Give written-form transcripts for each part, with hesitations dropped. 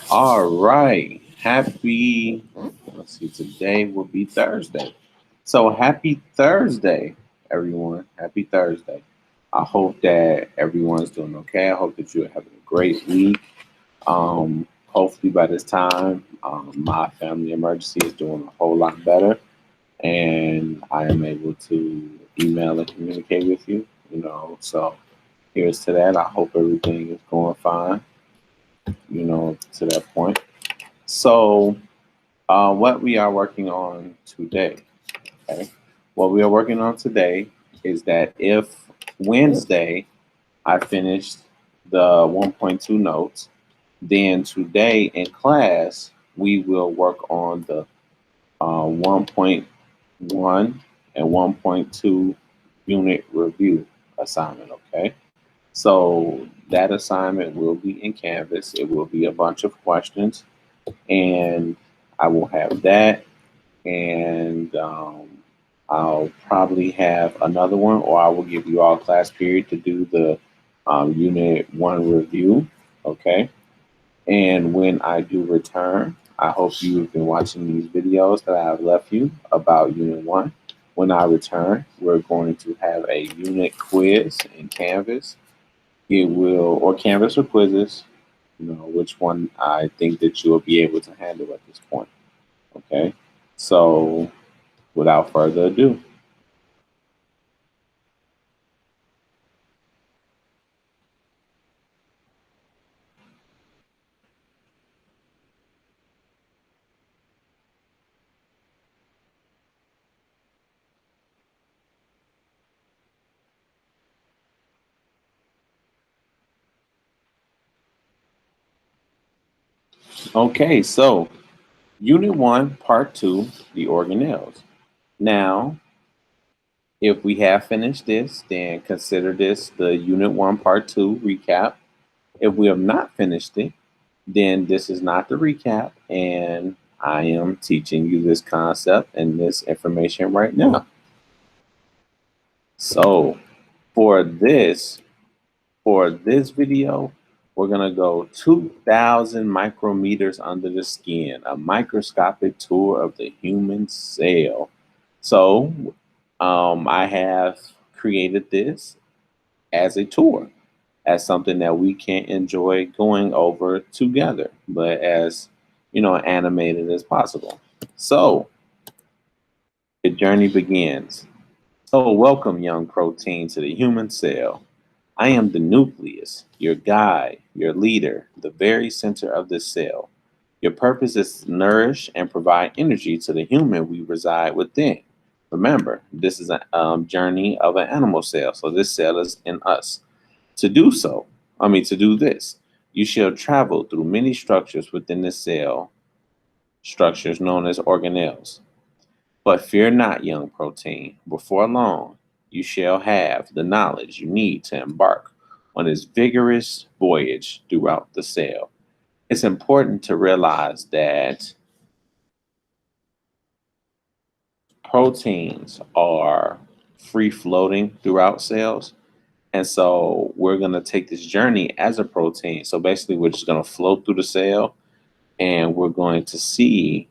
All right. Let's see, today will be Thursday. So happy Thursday, everyone. Happy Thursday. I hope that everyone's doing okay. I hope that you're having a great week. Hopefully by this time, my family emergency is doing a whole lot better and I am able to email and communicate with you, So here's to that. I hope everything is going fine, to that point. So, what we are working on today, okay? What we are working on today is that if Wednesday I finished the 1.2 notes, then today in class we will work on the 1.1 and 1.2 unit review assignment, okay? So that assignment will be in Canvas. It will be a bunch of questions, and I will have that, and I'll probably have another one, or I will give you all class period to do the Unit 1 review, okay? And when I do return, I hope you've been watching these videos that I have left you about Unit 1. When I return, we're going to have a unit quiz in Canvas. It will, or Canvas or quizzes, which one I think that you'll be able to handle at this point. Okay. So without further ado. Okay, so Unit 1, Part 2, the organelles. Now, if we have finished this, then consider this the Unit 1, Part 2 recap. If we have not finished it, then this is not the recap, and I am teaching you this concept and this information right now. So for this, for this video, we're gonna go 2,000 micrometers under the skin, a microscopic tour of the human cell. So I have created this as a tour, as something that we can enjoy going over together, but as animated as possible. So the journey begins. So welcome, young protein, to the human cell. I am the nucleus, your guide, your leader, the very center of the cell. Your purpose is to nourish and provide energy to the human we reside within. Remember, this is a journey of an animal cell, so this cell is in us. To do so, to do this, you shall travel through many structures within the cell, structures known as organelles. But fear not, young protein. Before long, you shall have the knowledge you need to embark on this vigorous voyage throughout the cell. It's important to realize that proteins are free floating throughout cells. And so we're going to take this journey as a protein. So basically, we're just going to float through the cell and we're going to see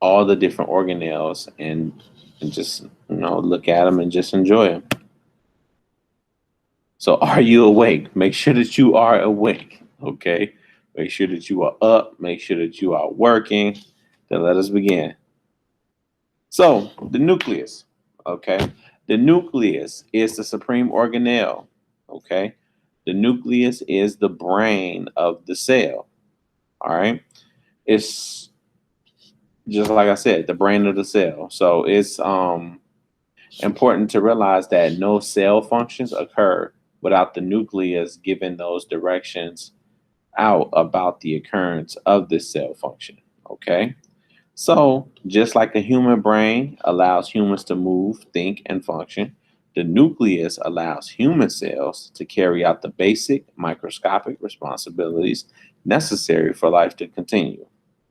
all the different organelles and just look at them and just enjoy them. So are you awake? Make sure that you are awake. Okay. Make sure that you are up. Make sure that you are working. Then let us begin. So the nucleus. Okay. The nucleus is the supreme organelle. Okay. The nucleus is the brain of the cell. All right. It's just like I said, the brain of the cell. So it's important to realize that no cell functions occur without the nucleus giving those directions out about the occurrence of this cell function. Okay. So, just like a human brain allows humans to move, think, and function, the nucleus allows human cells to carry out the basic microscopic responsibilities necessary for life to continue.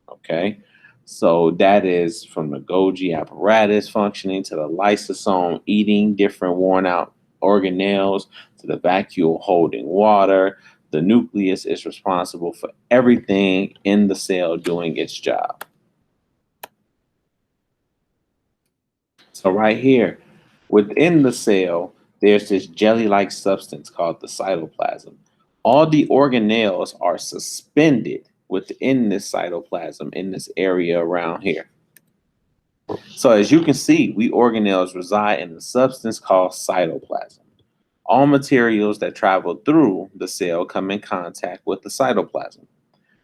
Okay. So that is from the Golgi apparatus functioning to the lysosome eating different worn out organelles to the vacuole holding water The nucleus is responsible for everything in the cell doing its job. So right here, within the cell, there's this jelly-like substance called the cytoplasm. All the organelles are suspended within this cytoplasm in this area around here. So as you can see, we organelles reside in a substance called cytoplasm. All materials that travel through the cell come in contact with the cytoplasm.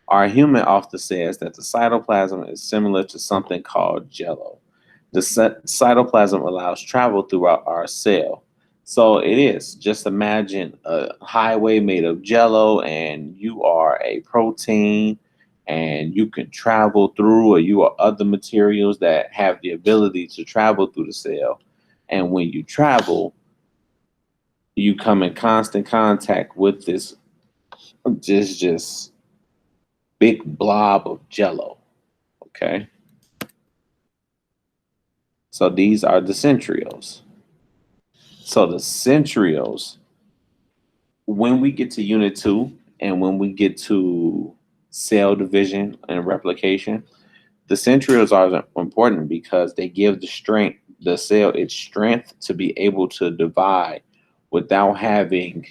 Our human author says that the cytoplasm is similar to something called jello. The cytoplasm allows travel throughout our cell. So it is. Just imagine a highway made of jello, and you are a protein, and you can travel through, or you are other materials that have the ability to travel through the cell. And when you travel, you come in constant contact with this just big blob of jello. Okay. So these are the centrioles. So the centrioles, when we get to unit 2 and when we get to cell division and replication, the centrioles are important because they give the cell its strength to be able to divide without having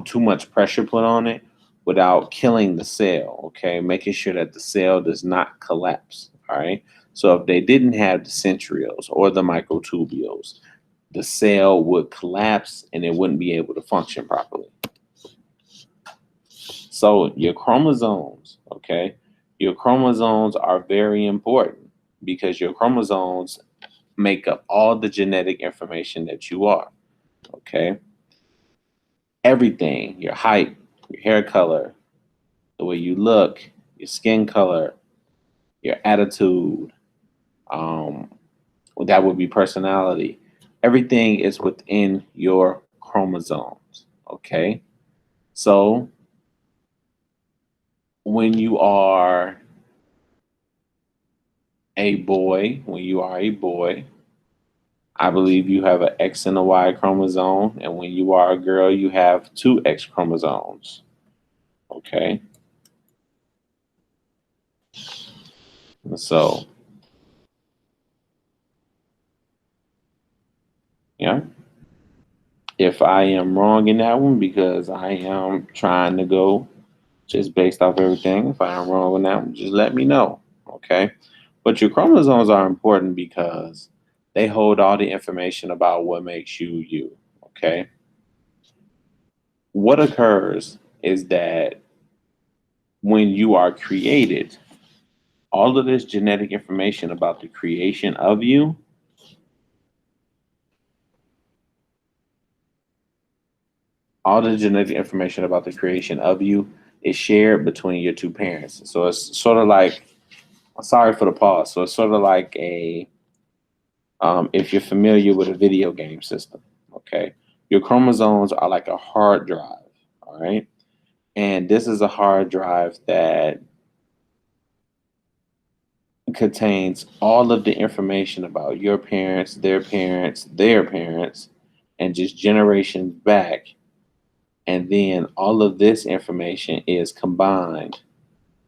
too much pressure put on it, without killing the cell, okay? Making sure that the cell does not collapse, all right? So if they didn't have the centrioles or the microtubules, the cell would collapse and it wouldn't be able to function properly. So your chromosomes, okay? Your chromosomes are very important because your chromosomes make up all the genetic information that you are, okay? Everything, your height, your hair color, the way you look, your skin color, your attitude, that would be personality. Everything is within your chromosomes, okay? So when you are a boy, I believe you have an X and a Y chromosome, and when you are a girl, you have two X chromosomes, okay? So, yeah. If I am wrong in that one, because I am trying to go just based off everything, if I am wrong on that one, just let me know, okay? But your chromosomes are important because they hold all the information about what makes you you, okay? What occurs is that when you are created, all of this genetic information about the creation of you, all the genetic information about the creation of you is shared between your two parents. So it's sort of like, sorry for the pause. So it's sort of like if you're familiar with a video game system, okay? Your chromosomes are like a hard drive, all right? And this is a hard drive that contains all of the information about your parents, their parents, their parents, and just generations back. And then all of this information is combined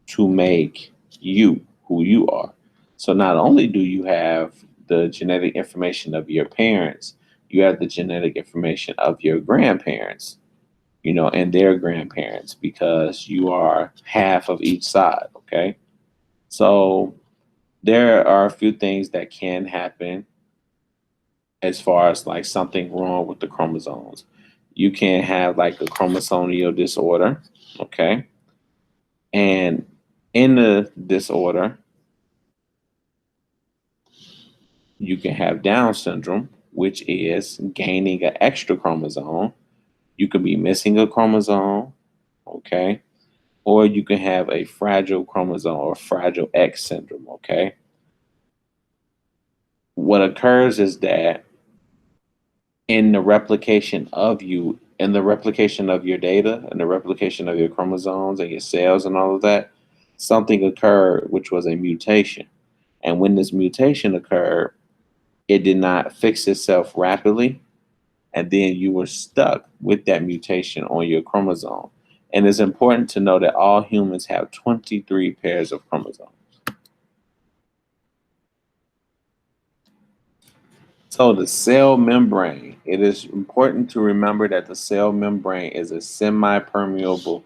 to make you who you are. So not only do you have the genetic information of your parents, you have the genetic information of your grandparents, and their grandparents, because you are half of each side, okay? So there are a few things that can happen as far as like something wrong with the chromosomes. You can have like a chromosomal disorder, okay? And in the disorder, you can have Down syndrome, which is gaining an extra chromosome. You could be missing a chromosome, okay? Or you can have a fragile chromosome or fragile X syndrome, okay? What occurs is that in the replication of you, in the replication of your data, and the replication of your chromosomes and your cells and all of that, something occurred, which was a mutation. And when this mutation occurred, it did not fix itself rapidly. and then you were stuck with that mutation on your chromosome. And it's important to know that all humans have 23 pairs of chromosomes. So the cell membrane, it is important to remember that the cell membrane is a semi-permeable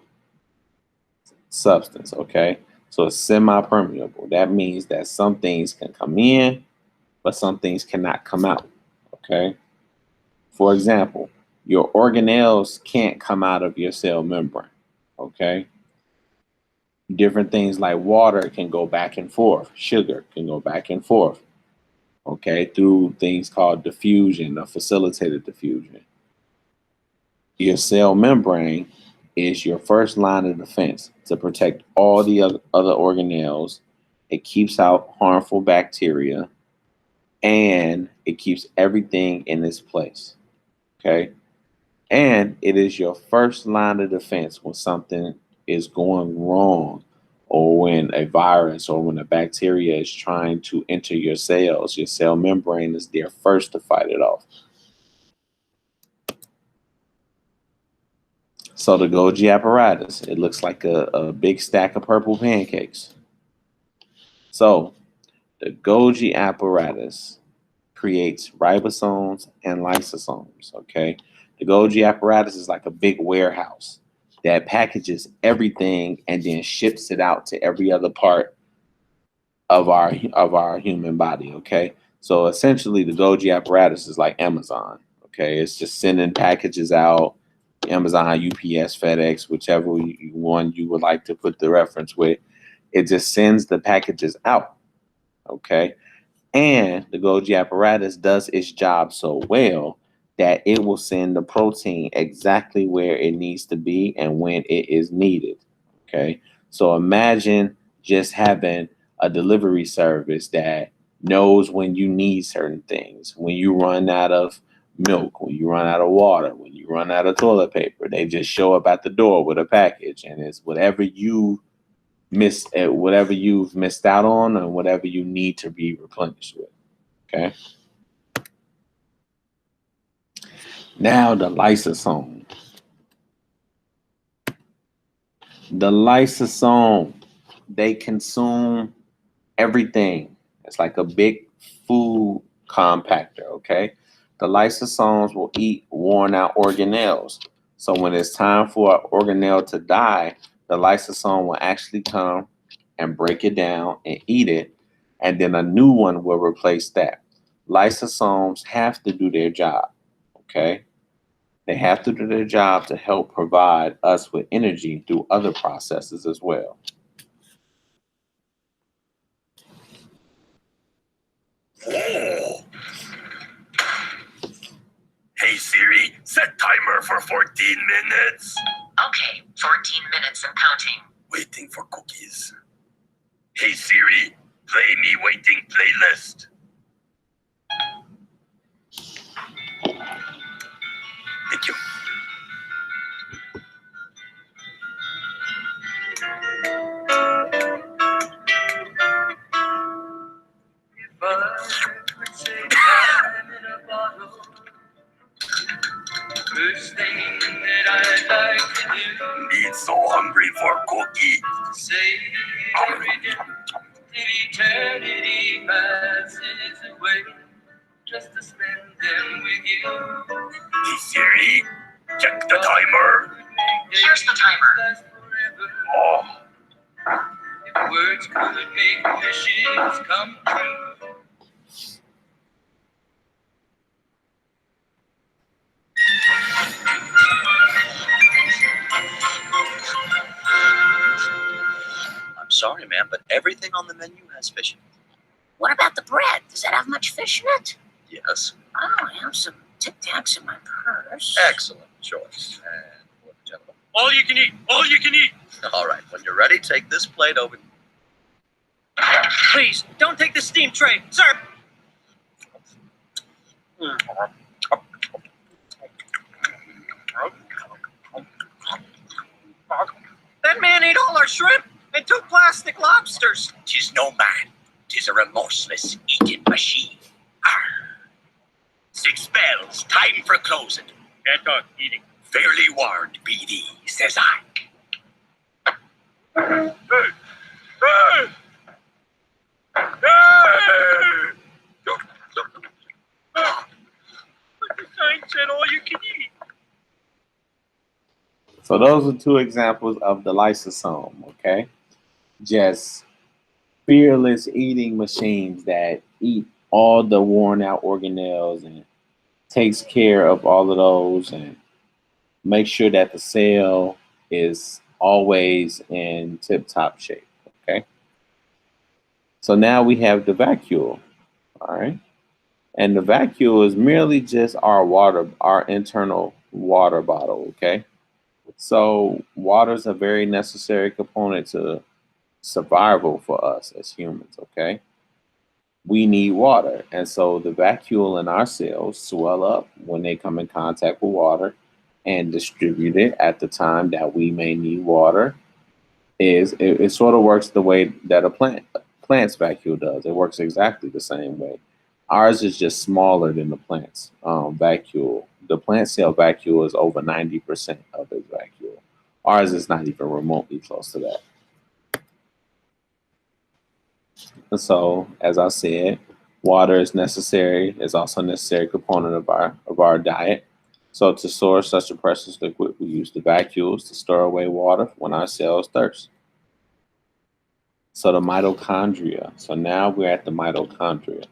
substance, okay? So it's semi-permeable. That means that some things can come in, but some things cannot come out, okay? For example, your organelles can't come out of your cell membrane, okay? Different things like water can go back and forth, sugar can go back and forth, okay, through things called diffusion or facilitated diffusion. Your cell membrane is your first line of defense to protect all the other organelles. It keeps out harmful bacteria and it keeps everything in its place. Okay. And it is your first line of defense when something is going wrong or when a virus or when a bacteria is trying to enter your cells. Your cell membrane is there first to fight it off. So the Golgi apparatus, it looks like a big stack of purple pancakes. So the Golgi apparatus creates ribosomes and lysosomes, okay? The Golgi apparatus is like a big warehouse that packages everything and then ships it out to every other part of our human body, okay? So essentially the Golgi apparatus is like Amazon, okay? It's just sending packages out, Amazon, UPS, FedEx, whichever one you would like to put the reference with. It just sends the packages out, okay? And the Golgi apparatus does its job so well that it will send the protein exactly where it needs to be and when it is needed. Okay. So imagine just having a delivery service that knows when you need certain things, when you run out of milk, when you run out of water, when you run out of toilet paper. They just show up at the door with a package, and it's whatever whatever you've missed out on and whatever you need to be replenished with. Okay. Now the lysosome. The lysosome, they consume everything. It's like a big food compactor, okay? The lysosomes will eat worn out organelles. So when it's time for an organelle to die, the lysosome will actually come and break it down and eat it, and then a new one will replace that. Lysosomes have to do their job, okay? They have to do their job to help provide us with energy through other processes as well. Hey Siri, set timer for 14 minutes. Okay, 14 minutes and counting. Waiting for cookies. Hey Siri, play me waiting playlist. Thank you. If I could say I'm in a bottle, first thing that I'd like to do Need so hungry for cookie. is say every day till eternity passes away, just to spend them with you. Hey Siri, check the timer. Here's the timer. Last forever. Oh, If words could make wishes come true. I'm sorry, ma'am, but everything on the menu has fish in What about the bread? Does that have much fish in it? it. Yes. Oh, I have some Tic Tacs in my purse. Excellent choice. And for the gentleman. all you can eat, all you can eat. All right, when you're ready, take this plate over. Please, don't take the steam tray, sir. That man ate all our shrimp and 2 plastic lobsters. Tis no man, tis a remorseless eating machine. Arr. 6 bells. Time for closing. Can't talk, eating. Fairly warned, BD, says I. Hey! Hey! Hey! But the sign said all you can eat. So those are two examples of the lysosome, okay? Just fearless eating machines that eat all the worn out organelles and takes care of all of those and make sure that the cell is always in tip-top shape, okay? So now we have the vacuole, all right? And the vacuole is merely just our water, our internal water bottle, okay? So water is a very necessary component to survival for us as humans, okay? We need water. And so the vacuole in our cells swell up when they come in contact with water and distribute it at the time that we may need water. It sort of works the way that a plant's vacuole does. It works exactly the same way. Ours is just smaller than the plant's vacuole. The plant cell vacuole is over 90% of its vacuole. Ours is not even remotely close to that. And so, as I said, water is necessary. It's also a necessary component of our diet. So to store such a precious liquid, we use the vacuoles to store away water when our cells thirst. So the mitochondria. So now we're at the mitochondria.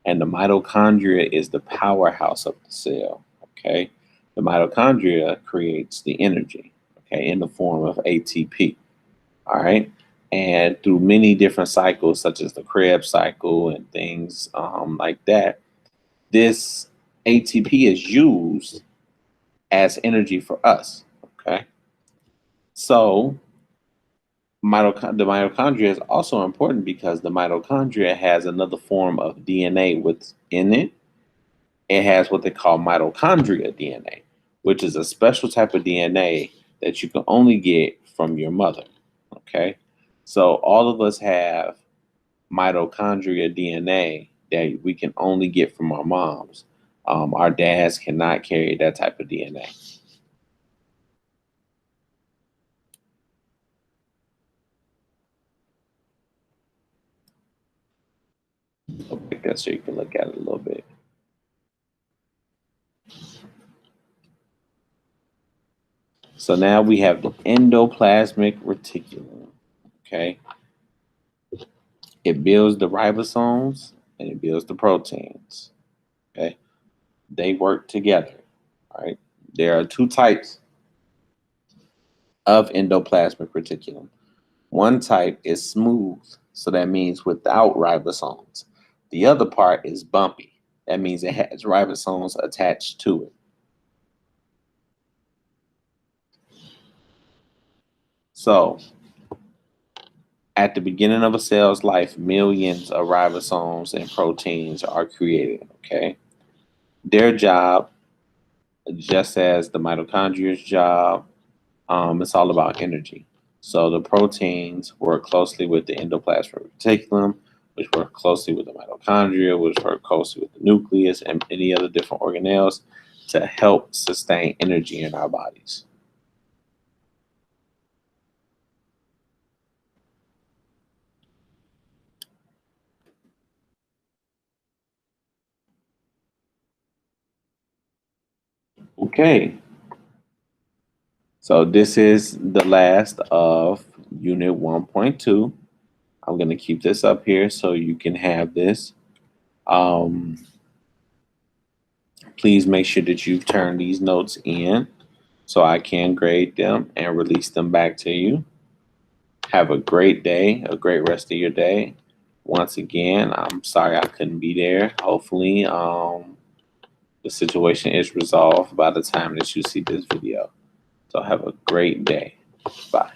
And the mitochondria is the powerhouse of the cell, okay? The mitochondria creates the energy, okay, in the form of ATP, all right? And through many different cycles, such as the Krebs cycle and things like that, this ATP is used as energy for us, okay? So the mitochondria is also important because the mitochondria has another form of DNA within it. It has what they call mitochondria DNA, which is a special type of DNA that you can only get from your mother. Okay. So all of us have mitochondria DNA that we can only get from our moms. Our dads cannot carry that type of DNA. Okay, so you can look at it a little bit. So now we have the endoplasmic reticulum. Okay. It builds the ribosomes and it builds the proteins. Okay. They work together. All right. There are two types of endoplasmic reticulum. One type is smooth, so that means without ribosomes. The other part is bumpy. That means it has ribosomes attached to it. So, at the beginning of a cell's life, millions of ribosomes and proteins are created, okay? Their job, just as the mitochondria's job, it's all about energy. So the proteins work closely with the endoplasmic reticulum, which work closely with the mitochondria, which work closely with the nucleus and any other different organelles to help sustain energy in our bodies. Okay. So this is the last of Unit 1.2. I'm going to keep this up here so you can have this. Please make sure that you've turned these notes in so I can grade them and release them back to you. Have a great day, a great rest of your day. Once again, I'm sorry I couldn't be there. Hopefully, the situation is resolved by the time that you see this video. So have a great day. Bye.